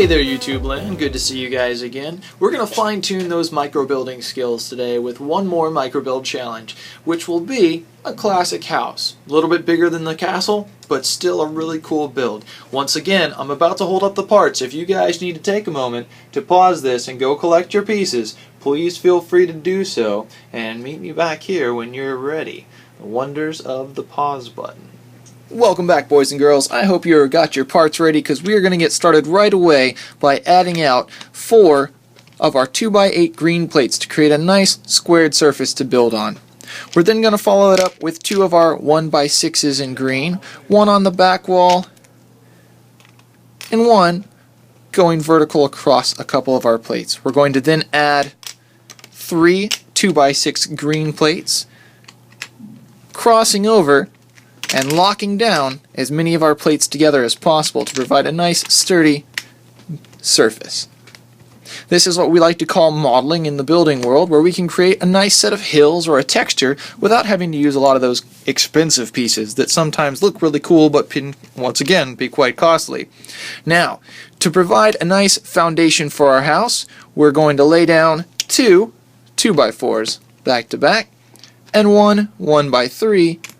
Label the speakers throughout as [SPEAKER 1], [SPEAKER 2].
[SPEAKER 1] Hey there YouTube land, good to see you guys again. We're going to fine tune those micro building skills today with one more micro build challenge, which will be a classic house. A little bit bigger than the castle, but still a really cool build. Once again, I'm about to hold up the parts. If you guys need to take a moment to pause this and go collect your pieces, please feel free to do so and meet me back here when you're ready. The wonders of the pause button. Welcome back, boys and girls. I hope you got your parts ready because we are going to get started right away by adding out 4 of our 2x8 green plates to create a nice squared surface to build on. We're then going to follow it up with 2 of our 1x6s in green, 1 on the back wall, and 1 going vertical across a couple of our plates. We're going to then add 3 2x6 green plates, crossing over and locking down as many of our plates together as possible to provide a nice sturdy surface. This is what we like to call modeling in the building world, where we can create a nice set of hills or a texture without having to use a lot of those expensive pieces that sometimes look really cool but can once again be quite costly. Now, to provide a nice foundation for our house, we're going to lay down 2 2x4s back to back and 1 1x3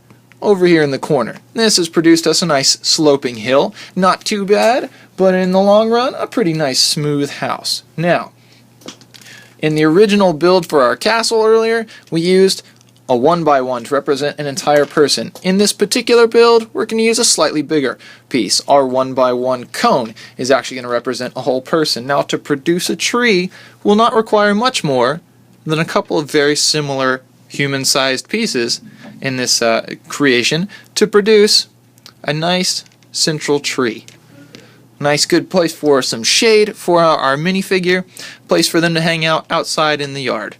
[SPEAKER 1] over here in the corner. This has produced us a nice sloping hill. Not too bad, but in the long run, a pretty nice smooth house. Now, in the original build for our castle earlier, we used a 1x1 to represent an entire person. In this particular build, we're going to use a slightly bigger piece. Our 1x1 cone is actually going to represent a whole person. Now, to produce a tree will not require much more than a couple of very similar human-sized pieces in this creation to produce a nice central tree. Nice good place for some shade for our minifigure, place for them to hang out outside in the yard.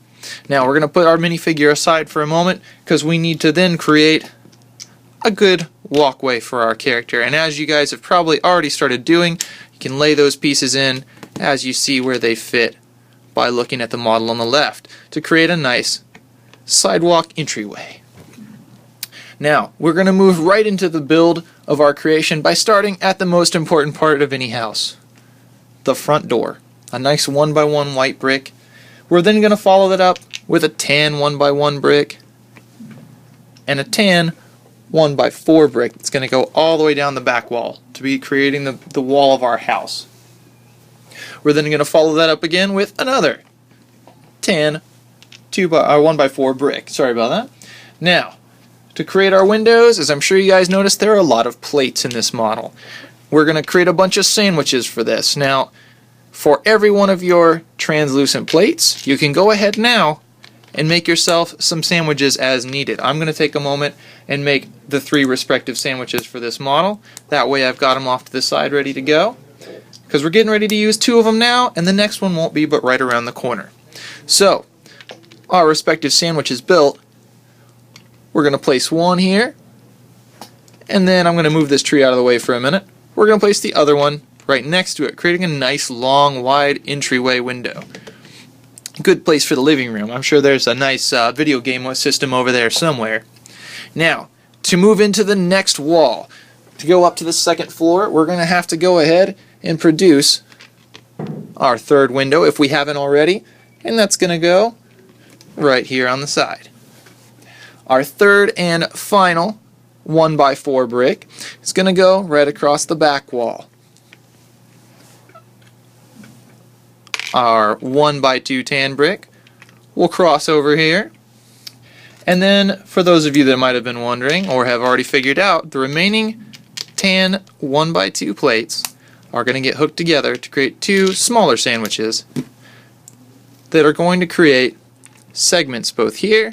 [SPEAKER 1] Now we're going to put our minifigure aside for a moment because we need to then create a good walkway for our character. And as you guys have probably already started doing, you can lay those pieces in as you see where they fit by looking at the model on the left to create a nice sidewalk entryway. Now, we're going to move right into the build of our creation by starting at the most important part of any house, the front door. A nice 1x1 white brick. We're then going to follow that up with a tan 1x1 brick and a tan 1x4 brick that's going to go all the way down the back wall to be creating the wall of our house. We're then going to follow that up again with another tan 1x4 brick. Sorry about that. Now, to create our windows, as I'm sure you guys noticed, there are a lot of plates in this model. We're going to create a bunch of sandwiches for this. Now, for every one of your translucent plates, you can go ahead now and make yourself some sandwiches as needed. I'm going to take a moment and make the 3 respective sandwiches for this model. That way I've got them off to the side ready to go, because we're getting ready to use 2 of them now, and the next one won't be but right around the corner. So, our respective sandwiches built, we're going to place one here, and then I'm going to move this tree out of the way for a minute. We're going to place the other one right next to it, creating a nice long wide entryway window. Good place for the living room. I'm sure there's a nice video game system over there somewhere. Now, to move into the next wall, to go up to the 2nd floor, we're going to have to go ahead and produce our 3rd window if we haven't already, and that's going to go right here on the side. Our 3rd and final 1x4 brick is going to go right across the back wall. Our 1x2 tan brick will cross over here. And then, for those of you that might have been wondering or have already figured out, the remaining tan 1x2 plates are going to get hooked together to create 2 smaller sandwiches that are going to create segments both here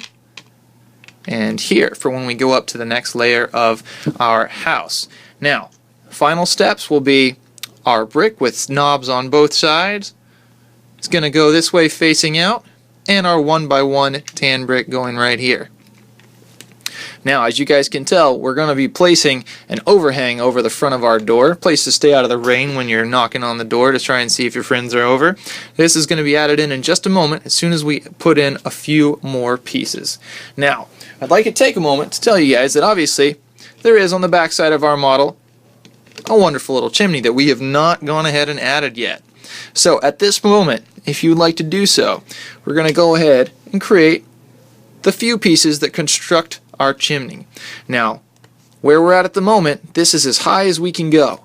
[SPEAKER 1] and here for when we go up to the next layer of our house. Now, final steps will be our brick with knobs on both sides. It's going to go this way facing out, and our 1x1 tan brick going right here. Now, as you guys can tell, we're going to be placing an overhang over the front of our door, place to stay out of the rain when you're knocking on the door to try and see if your friends are over. This is going to be added in just a moment as soon as we put in a few more pieces. Now, I'd like to take a moment to tell you guys that obviously there is on the back side of our model a wonderful little chimney that we have not gone ahead and added yet. So at this moment, if you'd like to do so, we're going to go ahead and create the few pieces that construct our chimney. Now, where we're at the moment, this is as high as we can go.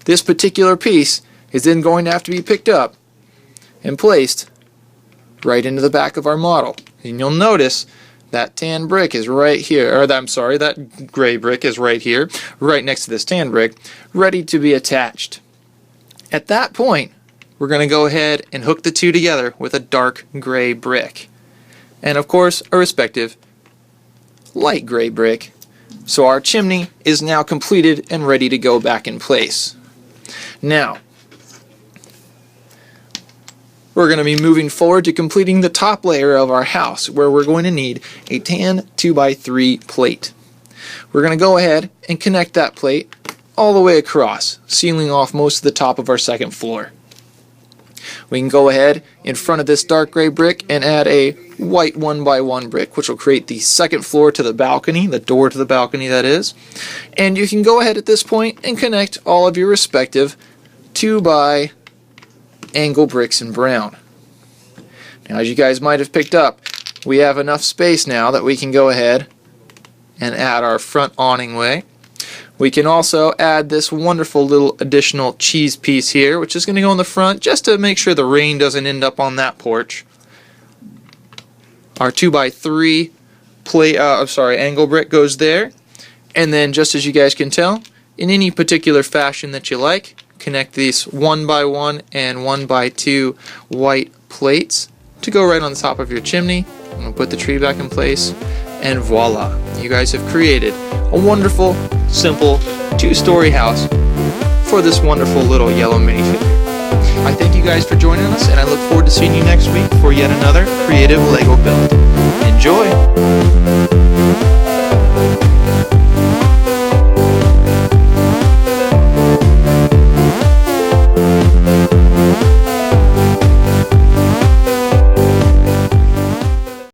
[SPEAKER 1] This particular piece is then going to have to be picked up and placed right into the back of our model. And you'll notice that tan brick is right here, or that gray brick is right here, right next to this tan brick, ready to be attached. At that point, we're going to go ahead and hook the two together with a dark gray brick. And of course, a respective light gray brick. So our chimney is now completed and ready to go back in place. Now, we're going to be moving forward to completing the top layer of our house, where we're going to need a tan 2x3 plate. We're going to go ahead and connect that plate all the way across, sealing off most of the top of our second floor. We can go ahead in front of this dark gray brick and add a white 1x1 brick, which will create the second floor to the balcony, the door to the balcony that is. And you can go ahead at this point and connect all of your respective 2x angle bricks in brown. Now, as you guys might have picked up, we have enough space now that we can go ahead and add our front awning way. We can also add this wonderful little additional cheese piece here, which is going to go in the front just to make sure the rain doesn't end up on that porch. Our 2x3 angle brick goes there, and then just as you guys can tell, in any particular fashion that you like, connect these 1x1 and 1x2 white plates to go right on the top of your chimney. I'm going to put the tree back in place, and voila, you guys have created a wonderful, simple 2-story house for this wonderful little yellow minifigure. I thank you guys for joining us, and I look forward to seeing you next week for yet another creative Lego build. Enjoy!